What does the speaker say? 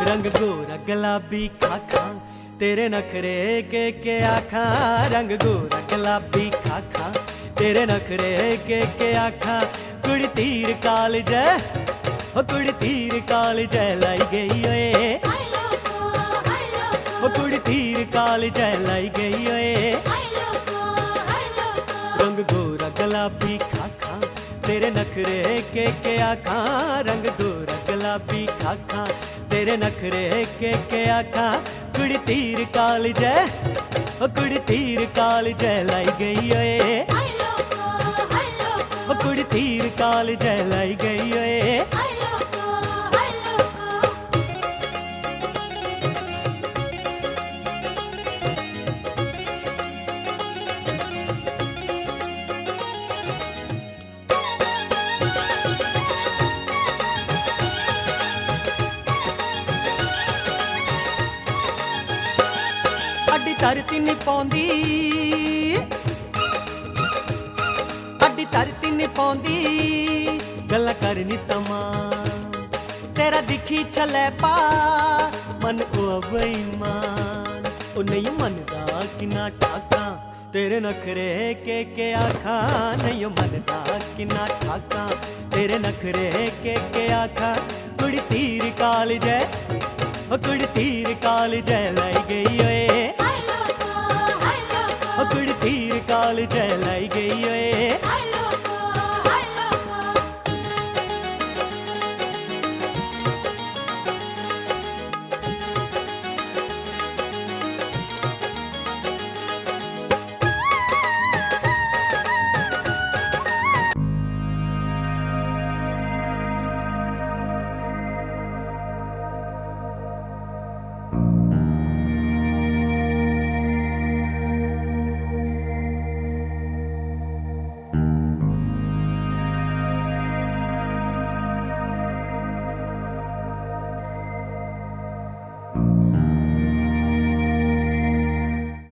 रंग गोरा गुलाबी खाखा तेरे नखरे के आखा। रंग गोरा गुलाबी खाखा तेरे नखरे के आखा। कुड़ी तीर काल जै ओ कुड़ी तीर काल जै लाई गई ओए। ओ कुड़ी तीर काल जै लाई गई ओए। रंग गोरा गुलाबी खाखा तेरे नखरे के आखा। रंग गोरा गुलाबी खाखा तेरे नखरे के आखा। कुड़ी तीर काल जै ओ कुड़ी तीर काल जै लाई गई ओए। ओ कुड़ी तीर काल जै लाई गई ओए। अड्डी धरती नहीं पौंदी अड्डी धरती नहीं पौंदी गल्लां करनी समा। तेरा दिखी छलै पा मन ओ बेईमान। ओ नहीं मनदा किना ठाका तेरे नखरे के आखा। नहीं मनदा किना ठाका तेरे नखरे के आखा। कुड़ी तीर काल जै ओ कुड़ी तीर काल जै लाई गई ओए। ओ कुड़ी तीर काल जै लाई गई ओए।